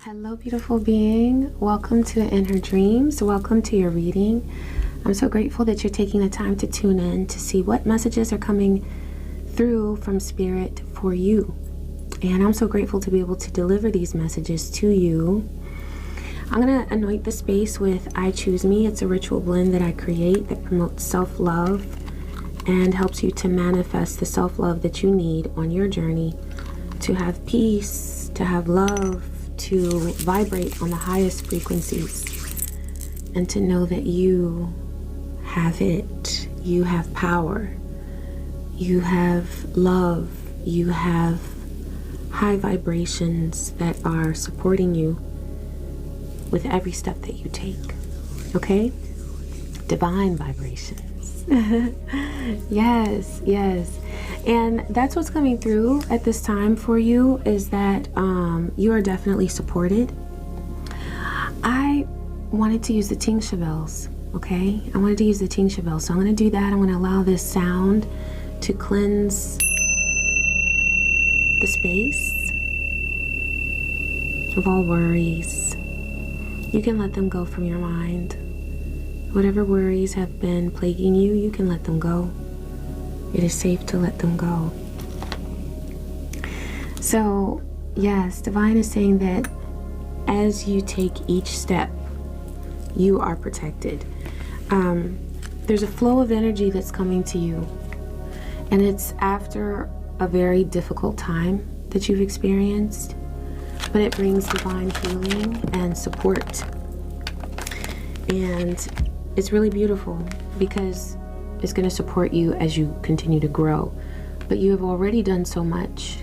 Hello, beautiful being. Welcome to Inner Dreams. Welcome to your reading. I'm so grateful that you're taking the time to tune in to see what messages are coming through from Spirit for you. And I'm so grateful to be able to deliver these messages to you. I'm going to anoint the space with I Choose Me. It's a ritual blend that I create that promotes self-love and helps you to manifest the self-love that you need on your journey to have peace, to have love, to vibrate on the highest frequencies, and to know that you have it. You have power. You have love. You have high vibrations that are supporting you with every step that you take. Okay? Divine vibrations. Yes, yes. And that's what's coming through at this time for you, is that you are definitely supported. I wanted to use the tingsha bells, okay? I wanted to use the tingsha bells. So I'm going to do that. I'm going to allow this sound to cleanse the space of all worries. You can let them go from your mind. Whatever worries have been plaguing you, you can let them go. It is safe to let them go. So, yes, Divine is saying that as you take each step, you are protected. There's a flow of energy that's coming to you, and it's after a very difficult time that you've experienced, but it brings divine healing and support. And it's really beautiful because it's going to support you as you continue to grow. But you have already done so much.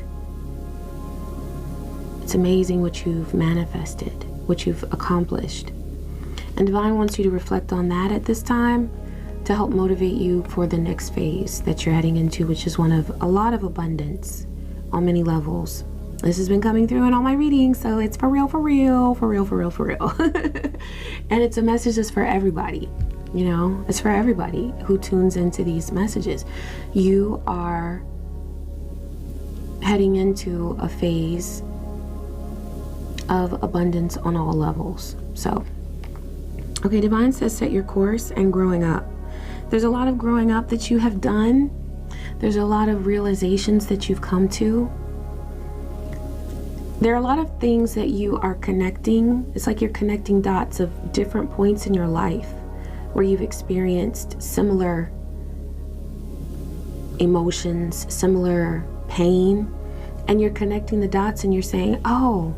It's amazing what you've manifested, what you've accomplished. And Divine wants you to reflect on that at this time to help motivate you for the next phase that you're heading into, which is one of a lot of abundance on many levels. This has been coming through in all my readings, so it's for real, for real, for real, for real, for real. And it's a message that's for everybody. You know, it's for everybody who tunes into these messages. You are heading into a phase of abundance on all levels. So, okay, Divine says set your course and growing up. There's a lot of growing up that you have done. There's a lot of realizations that you've come to. There are a lot of things that you are connecting. It's like you're connecting dots of different points in your life where you've experienced similar emotions, similar pain, and you're connecting the dots and you're saying, oh,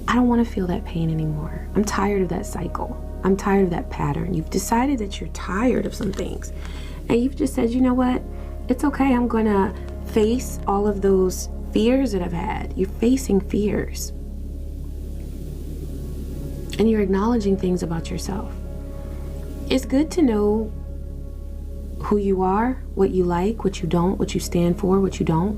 I don't want to feel that pain anymore. I'm tired of that cycle. I'm tired of that pattern. You've decided that you're tired of some things, and you've just said, you know what? It's okay. I'm going to face all of those fears that I've had. You're facing fears. And you're acknowledging things about yourself. It's good to know who you are, what you like, what you don't, what you stand for, what you don't.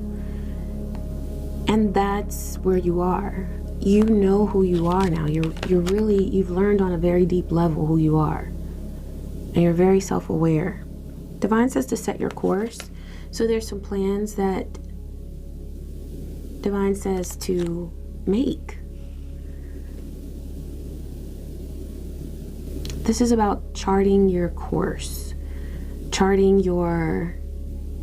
And that's where you are. You know who you are now. You've learned on a very deep level who you are. And you're very self-aware. Divine says to set your course. So there's some plans that Divine says to make. This is about charting your course, charting your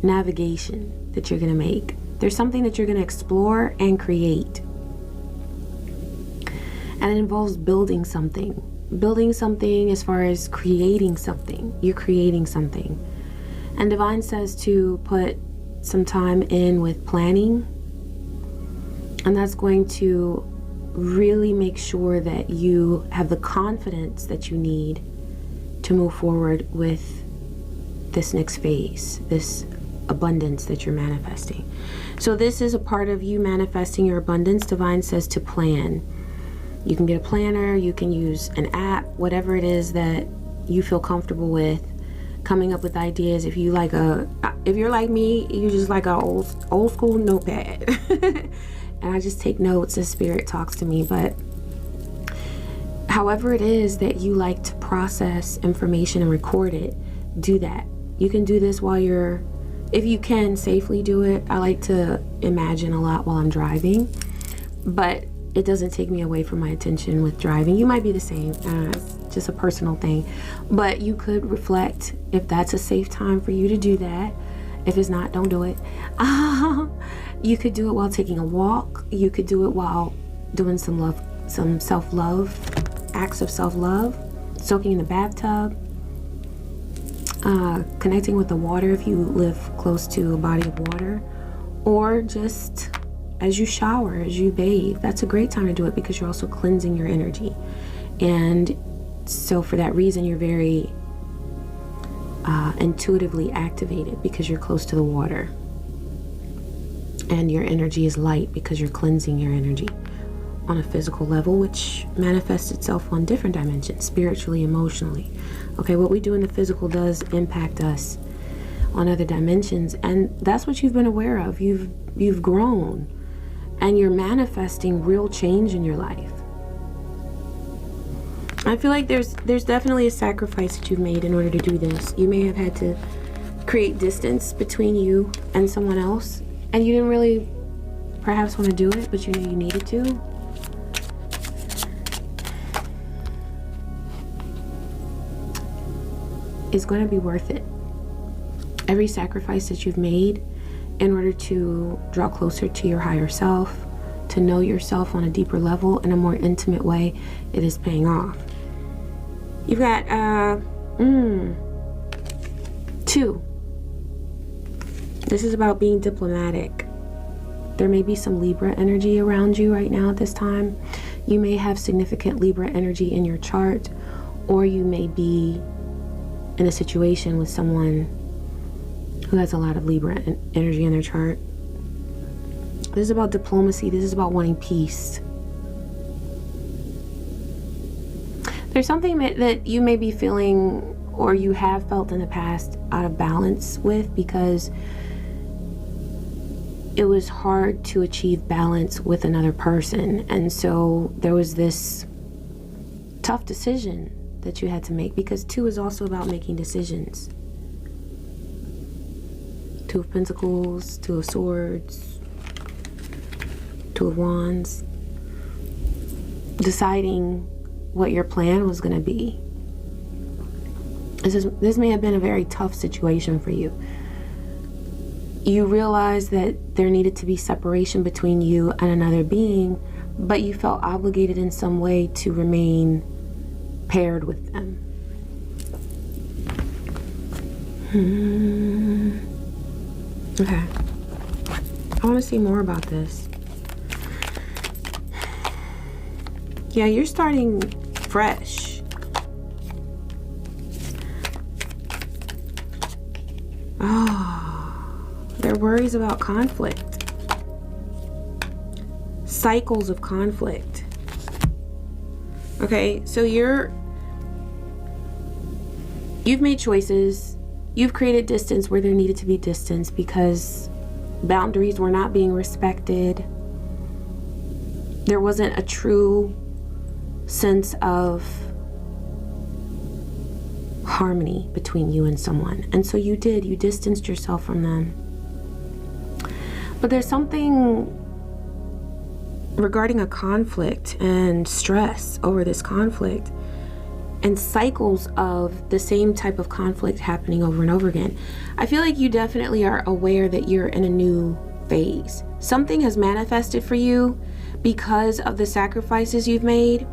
navigation that you're going to make. There's something that you're going to explore and create. And it involves building something. Building something as far as creating something. You're creating something. And Divine says to put some time in with planning. And that's going to really make sure that you have the confidence that you need to move forward with this next phase, this abundance that you're manifesting. So this is a part of you manifesting your abundance. Divine says to plan. You can get a planner, you can use an app, whatever it is that you feel comfortable with, coming up with ideas. If you're like me, you just like an old school notepad. And I just take notes as Spirit talks to me. But however it is that you like to process information and record it, do that. You can do this while you're if you can safely do it. I like to imagine a lot while I'm driving, but it doesn't take me away from my attention with driving. You might be the same. It's just a personal thing. But you could reflect if that's a safe time for you to do that. If it's not, don't do it. You could do it while taking a walk. You could do it while doing some self-love, acts of self-love, soaking in the bathtub, connecting with the water if you live close to a body of water, or just as you shower, as you bathe. That's a great time to do it because you're also cleansing your energy. And so for that reason, you're very intuitively activated because you're close to the water. And your energy is light because you're cleansing your energy on a physical level, which manifests itself on different dimensions, spiritually, emotionally. Okay, what we do in the physical does impact us on other dimensions, and that's what you've been aware of. You've grown, and you're manifesting real change in your life. I feel like there's definitely a sacrifice that you've made in order to do this. You may have had to create distance between you and someone else, and you didn't really perhaps want to do it, but you knew you needed to. It's going to be worth it. Every sacrifice that you've made in order to draw closer to your higher self, to know yourself on a deeper level in a more intimate way, it is paying off. You've got 2. This is about being diplomatic. There may be some Libra energy around you right now at this time. You may have significant Libra energy in your chart, or you may be in a situation with someone who has a lot of Libra energy in their chart. This is about diplomacy. This is about wanting peace. There's something that you may be feeling, or you have felt in the past, out of balance with, because it was hard to achieve balance with another person. And so there was this tough decision that you had to make, because 2 is also about making decisions. 2 of Pentacles, 2 of Swords, 2 of Wands. Deciding what your plan was going to be. This may have been a very tough situation for you. You realized that there needed to be separation between you and another being, but you felt obligated in some way to remain paired with them. Okay. I want to see more about this. Yeah, you're starting fresh. Oh, there are worries about conflict. Cycles of conflict. Okay, so you've made choices. You've created distance where there needed to be distance because boundaries were not being respected. There wasn't a true sense of harmony between you and someone. And so you distanced yourself from them. But there's something regarding a conflict and stress over this conflict and cycles of the same type of conflict happening over and over again. I feel like you definitely are aware that you're in a new phase. Something has manifested for you because of the sacrifices you've made.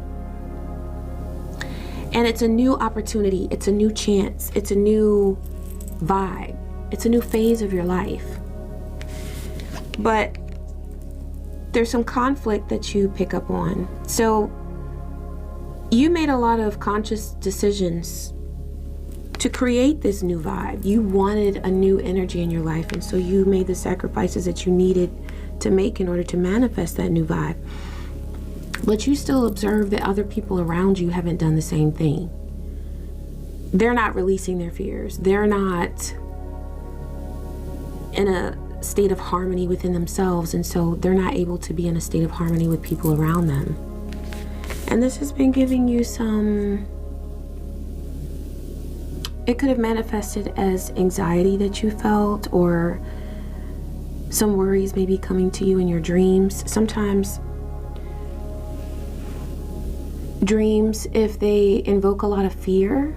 And it's a new opportunity. It's a new chance. It's a new vibe. It's a new phase of your life. But there's some conflict that you pick up on. So you made a lot of conscious decisions to create this new vibe. You wanted a new energy in your life, and so you made the sacrifices that you needed to make in order to manifest that new vibe. But you still observe that other people around you haven't done the same thing. They're not releasing their fears. They're not in a state of harmony within themselves, and so they're not able to be in a state of harmony with people around them. And this has been giving you some, it could have manifested as anxiety that you felt, or some worries maybe coming to you in your dreams. Sometimes Dreams, if they invoke a lot of fear,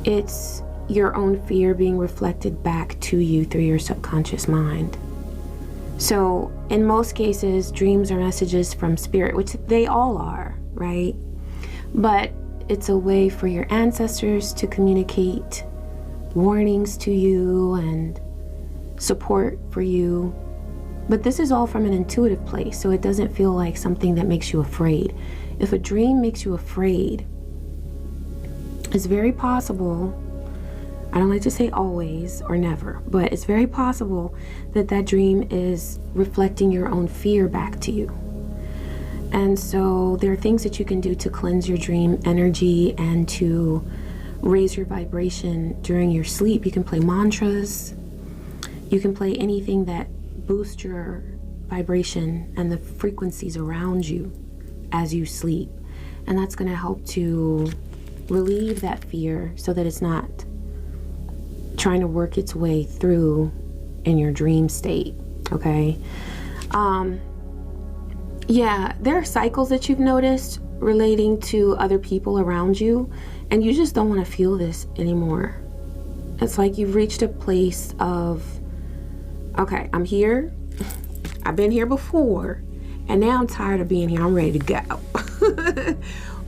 it's your own fear being reflected back to you through your subconscious mind. So in most cases, dreams are messages from spirit, which they all are, right? But it's a way for your ancestors to communicate warnings to you and support for you. But this is all from an intuitive place, so it doesn't feel like something that makes you afraid. If a dream makes you afraid, it's very possible, I don't like to say always or never, but it's very possible that that dream is reflecting your own fear back to you. And so there are things that you can do to cleanse your dream energy and to raise your vibration during your sleep. You can play mantras. You can play anything that boosts your vibration and the frequencies around you as you sleep. And that's going to help to relieve that fear so that it's not trying to work its way through in your dream state. Okay. Yeah, there are cycles that you've noticed relating to other people around you, and you just don't want to feel this anymore. It's like you've reached a place of, okay, I'm here, I've been here before, and now I'm tired of being here, I'm ready to go.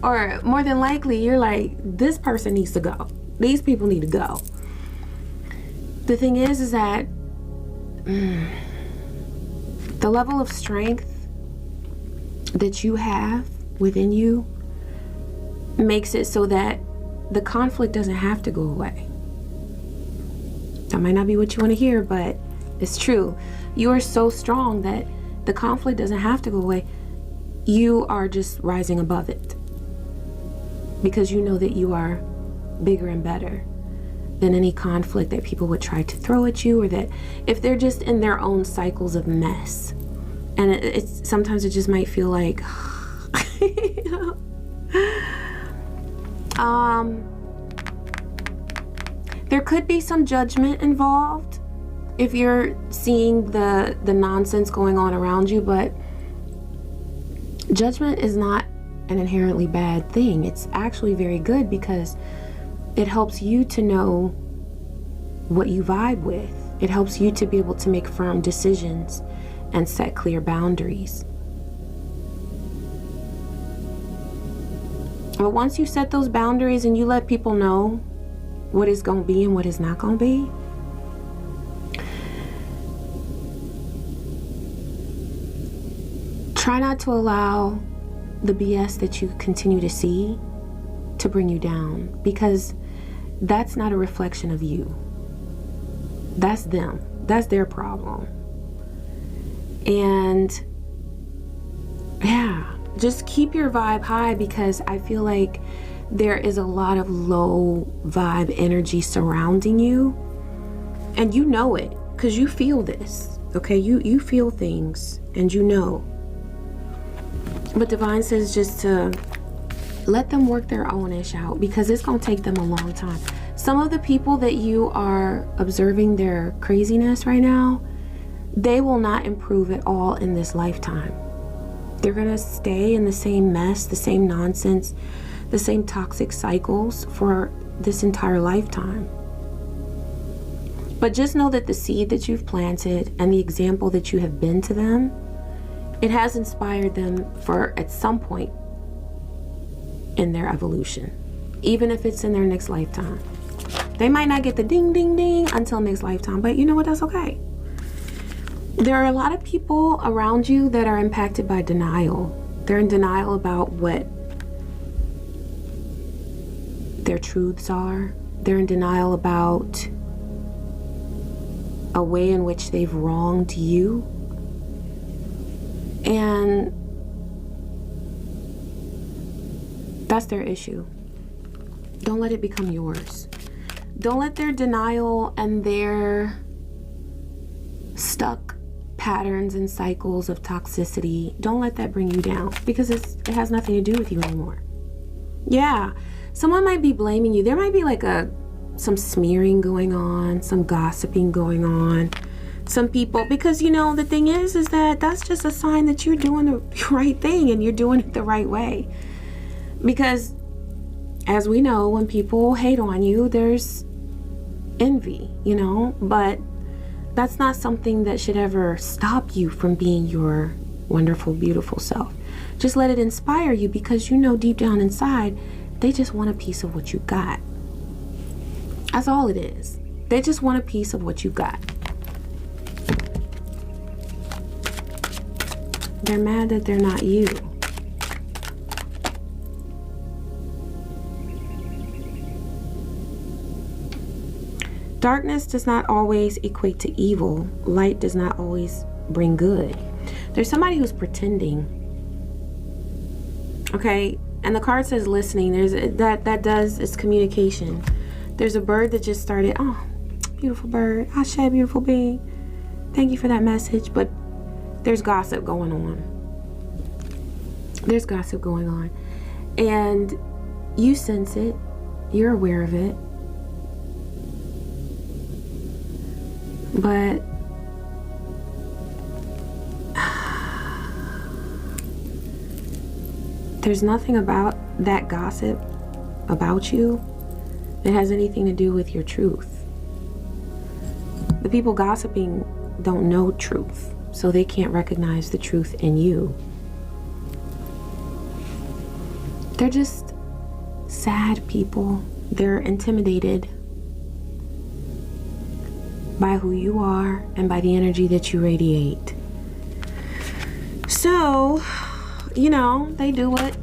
Or more than likely, you're like, this person needs to go. These people need to go. The thing is that the level of strength that you have within you makes it so that the conflict doesn't have to go away. That might not be what you want to hear, but it's true. You are so strong that the conflict doesn't have to go away. You are just rising above it because you know that you are bigger and better than any conflict that people would try to throw at you, or that if they're just in their own cycles of mess. And it's sometimes it just might feel like there could be some judgment involved if you're seeing the nonsense going on around you, but judgment is not an inherently bad thing. It's actually very good because it helps you to know what you vibe with. It helps you to be able to make firm decisions and set clear boundaries. But once you set those boundaries and you let people know what is going to be and what is not going to be, try not to allow the BS that you continue to see to bring you down, because that's not a reflection of you. That's them. That's their problem. And yeah, just keep your vibe high, because I feel like there is a lot of low vibe energy surrounding you, and you know it because you feel this. Okay, you feel things and you know. But Divine says just to let them work their own ish out, because it's gonna take them a long time. Some of the people that you are observing their craziness right now, they will not improve at all in this lifetime. They're gonna stay in the same mess, the same nonsense, the same toxic cycles for this entire lifetime. But just know that the seed that you've planted and the example that you have been to them, it has inspired them for at some point in their evolution, even if it's in their next lifetime. They might not get the ding, ding, ding until next lifetime, but you know what? That's okay. There are a lot of people around you that are impacted by denial. They're in denial about what their truths are. They're in denial about a way in which they've wronged you. And that's their issue. Don't let it become yours. Don't let their denial and their stuck patterns and cycles of toxicity, don't let that bring you down, because it has nothing to do with you anymore. Yeah, someone might be blaming you. There might be like some smearing going on, some gossiping going on, some people, because you know, the thing is that that's just a sign that you're doing the right thing and you're doing it the right way. Because as we know, when people hate on you, there's envy, you know, but that's not something that should ever stop you from being your wonderful, beautiful self. Just let it inspire you, because you know deep down inside, they just want a piece of what you got. That's all it is. They just want a piece of what you got. They're mad that they're not you. Darkness does not always equate to evil. Light does not always bring good. There's somebody who's pretending. Okay, and the card says listening. There's it's communication. There's a bird that just started. Oh, beautiful bird. Ashe, beautiful being. Thank you for that message. But there's gossip going on. There's gossip going on. And you sense it. You're aware of it. But there's nothing about that gossip about you that has anything to do with your truth. The people gossiping don't know truth, so they can't recognize the truth in you. They're just sad people. They're intimidated by who you are and by the energy that you radiate. So, you know, they do what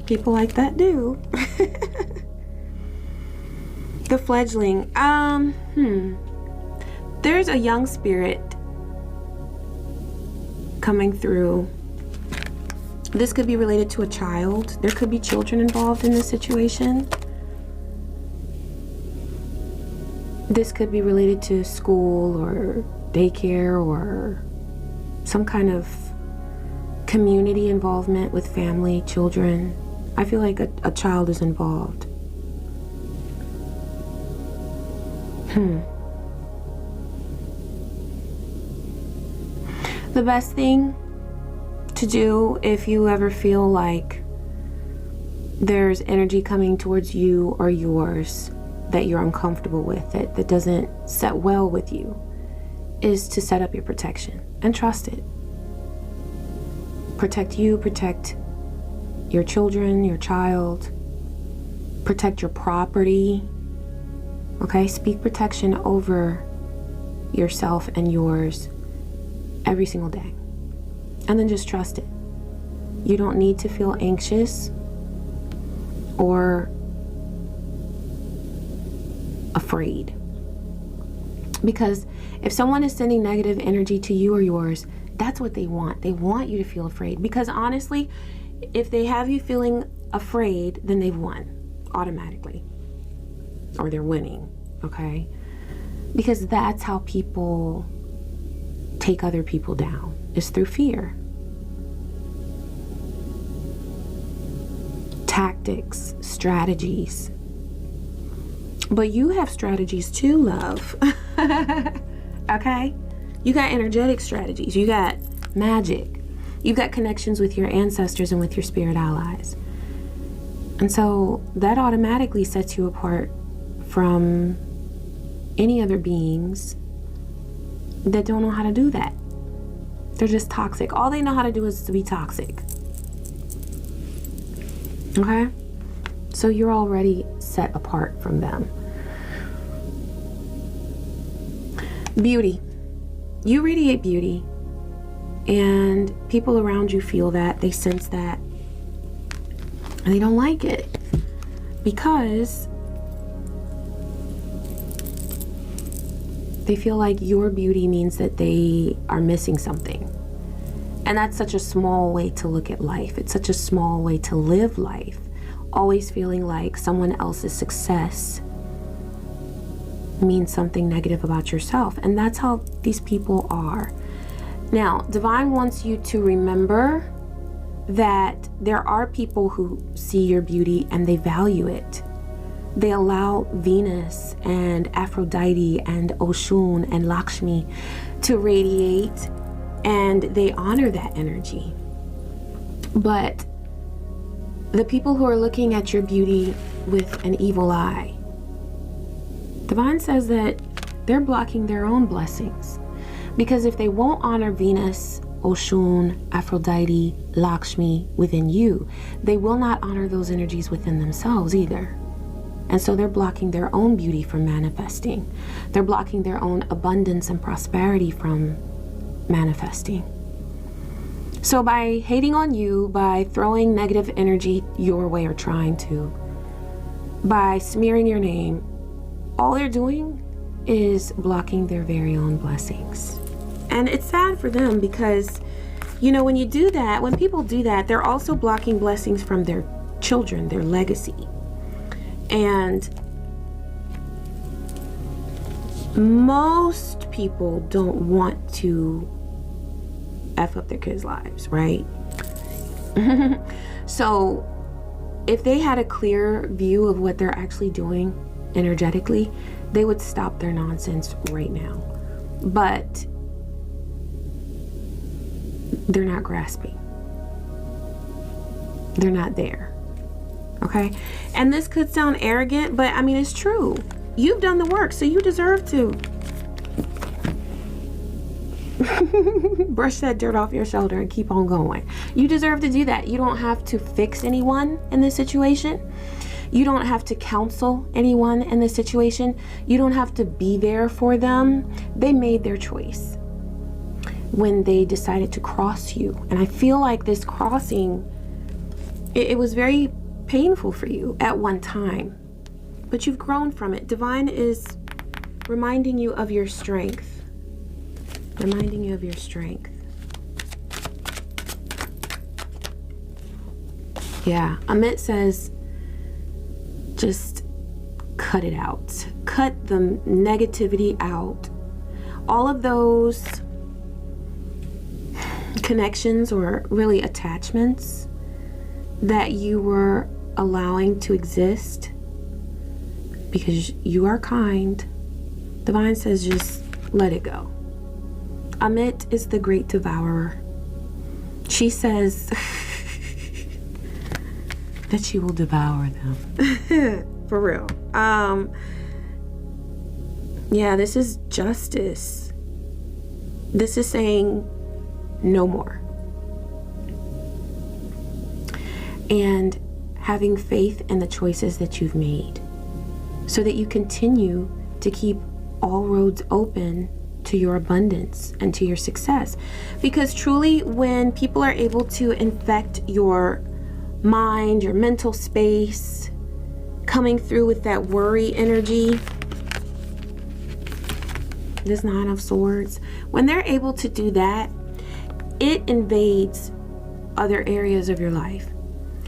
people like that do. The fledgling. There's a young spirit coming through. This could be related to a child. There could be children involved in this situation. This could be related to school or daycare or some kind of community involvement with family, children. I feel like a child is involved. The best thing to do if you ever feel like there's energy coming towards you or yours that you're uncomfortable with, that doesn't set well with you, is to set up your protection and trust it. Protect you, protect your children, your child, protect your property. Okay, speak protection over yourself and yours every single day. And then just trust it. You don't need to feel anxious or afraid. Because if someone is sending negative energy to you or yours, that's what they want. They want you to feel afraid. Because honestly, if they have you feeling afraid, then they've won automatically. Or they're winning, okay? Because that's how people take other people down, is through fear. Tactics, strategies. But you have strategies too, love. Okay? You got energetic strategies. You got magic. You've got connections with your ancestors and with your spirit allies. And so that automatically sets you apart from any other beings that don't know how to do that. They're just toxic. All they know how to do is to be toxic. Okay? So you're already set apart from them. Beauty. You radiate beauty, and people around you feel that, they sense that, and they don't like it because they feel like your beauty means that they are missing something. And that's such a small way to look at life. It's such a small way to live life. Always feeling like someone else's success means something negative about yourself. And that's how these people are. Now, Divine wants you to remember that there are people who see your beauty and they value it. They allow Venus and Aphrodite and Oshun and Lakshmi to radiate, and they honor that energy. But the people who are looking at your beauty with an evil eye, Divine says that they're blocking their own blessings. Because if they won't honor Venus, Oshun, Aphrodite, Lakshmi within you, they will not honor those energies within themselves either. And so they're blocking their own beauty from manifesting. They're blocking their own abundance and prosperity from manifesting. So by hating on you, by throwing negative energy your way or trying to, by smearing your name, all they're doing is blocking their very own blessings. And it's sad for them because, you know, when you do that, when people do that, they're also blocking blessings from their children, their legacy. And most people don't want to F up their kids' lives, right? So if they had a clear view of what they're actually doing energetically, they would stop their nonsense right now. But they're not grasping. They're not there. Okay? And this could sound arrogant, but I mean, it's true. You've done the work, so you deserve to brush that dirt off your shoulder and keep on going. You deserve to do that. You don't have to fix anyone in this situation. You don't have to counsel anyone in this situation. You don't have to be there for them. They made their choice when they decided to cross you. And I feel like this crossing, it was very painful for you at one time, but you've grown from it. Divine is reminding you of your strength. Reminding you of your strength. Yeah, Amit says, just cut it out. Cut the negativity out. All of those connections or really attachments that you were allowing to exist because you are kind. Divine says just let it go. Amit is the great devourer. She says that she will devour them. For real. Yeah, this is justice. This is saying no more. And having faith in the choices that you've made so that you continue to keep all roads open to your abundance and to your success. Because truly, when people are able to infect your mind, your mental space, coming through with that worry energy, this Nine of Swords, when they're able to do that, it invades other areas of your life.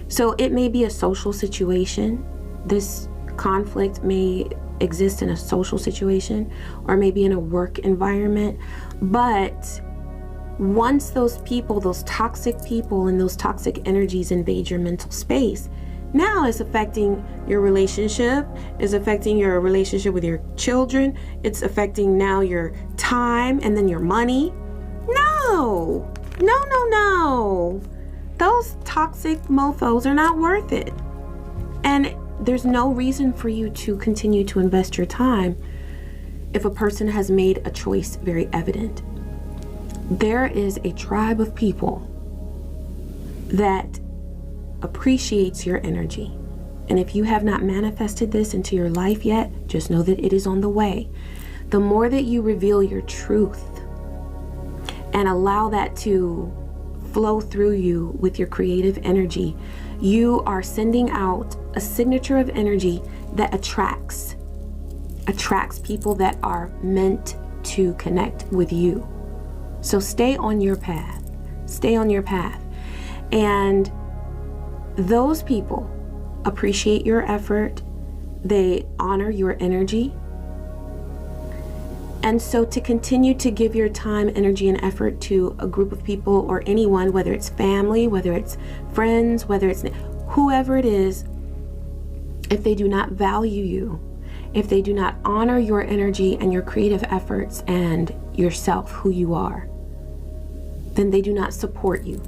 So it may be a social situation. This conflict may exist in a social situation or maybe in a work environment. But once those people, those toxic people and those toxic energies invade your mental space, now it's affecting your relationship, it's affecting your relationship with your children, it's affecting now your time and then your money. No. Those toxic mofos are not worth it. And there's no reason for you to continue to invest your time if a person has made a choice very evident. There is a tribe of people that appreciates your energy. And if you have not manifested this into your life yet, just know that it is on the way. The more that you reveal your truth and allow that to flow through you with your creative energy, you are sending out a signature of energy that attracts people that are meant to connect with you. So stay on your path. Stay on your path. And those people appreciate your effort. They honor your energy. And so to continue to give your time, energy, and effort to a group of people or anyone, whether it's family, whether it's friends, whether it's whoever it is, if they do not value you, if they do not honor your energy and your creative efforts and yourself, who you are, then they do not support you.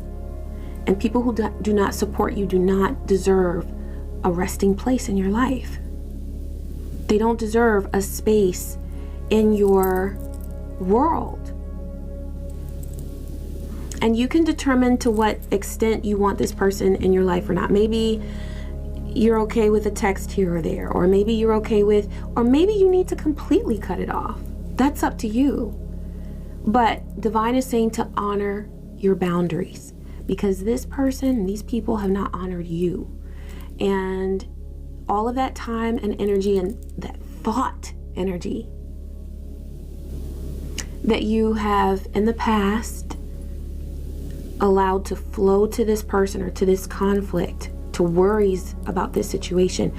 And people who do not support you do not deserve a resting place in your life. They don't deserve a space in your world. And you can determine to what extent you want this person in your life or not. Maybe you're okay with a text here or there, or maybe you're okay with, or maybe you need to completely cut it off. That's up to you. But divine is saying to honor your boundaries, because this person, these people have not honored you. And all of that time and energy and that thought energy that you have in the past allowed to flow to this person or to this conflict, to worries about this situation,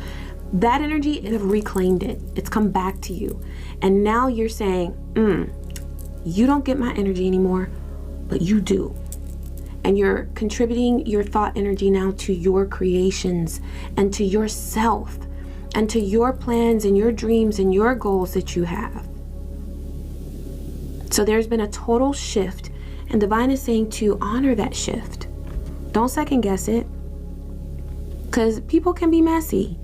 that energy, you have reclaimed it. It's come back to you. And now you're saying, you don't get my energy anymore, but you do. And you're contributing your thought energy now to your creations and to yourself and to your plans and your dreams and your goals that you have. So there's been a total shift, and divine is saying to honor that shift. Don't second guess it, because people can be messy.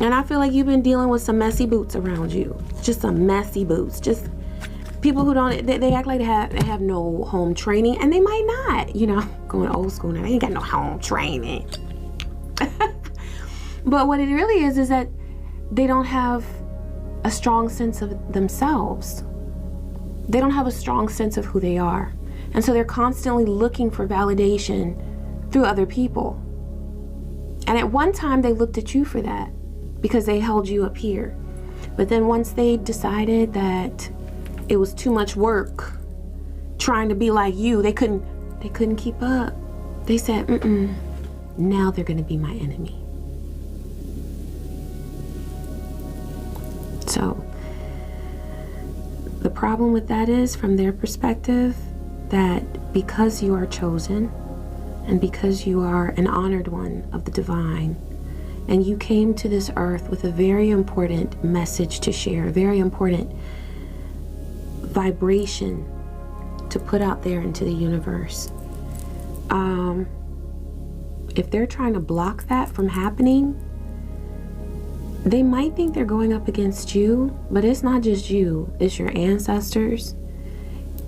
And I feel like you've been dealing with some messy boots around you. Just some messy boots. Just people who don't, they act like they have no home training, and they might not, going old school now. They ain't got no home training. But what it really is that they don't have a strong sense of themselves. They don't have a strong sense of who they are. And so they're constantly looking for validation through other people. And at one time they looked at you for that because they held you up here. But then once they decided that it was too much work trying to be like you, they couldn't keep up. They said, now they're going to be my enemy. So the problem with that is, from their perspective, that because you are chosen and because you are an honored one of the divine, and you came to this earth with a very important message to share, a very important vibration to put out there into the universe. If they're trying to block that from happening, they might think they're going up against you, but it's not just you. It's your ancestors,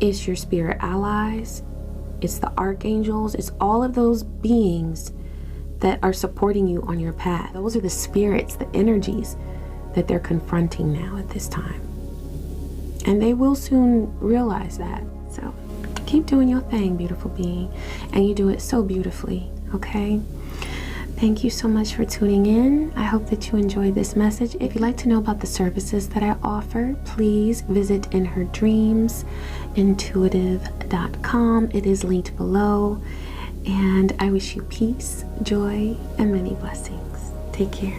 it's your spirit allies, it's the archangels, it's all of those beings that are supporting you on your path. Those are the spirits, the energies that they're confronting now at this time. And they will soon realize that. So keep doing your thing, beautiful being. And you do it so beautifully, okay? Thank you so much for tuning in. I hope that you enjoyed this message. If you'd like to know about the services that I offer, please visit inherdreamsintuitive.com. It is linked below. And I wish you peace, joy, and many blessings. Take care.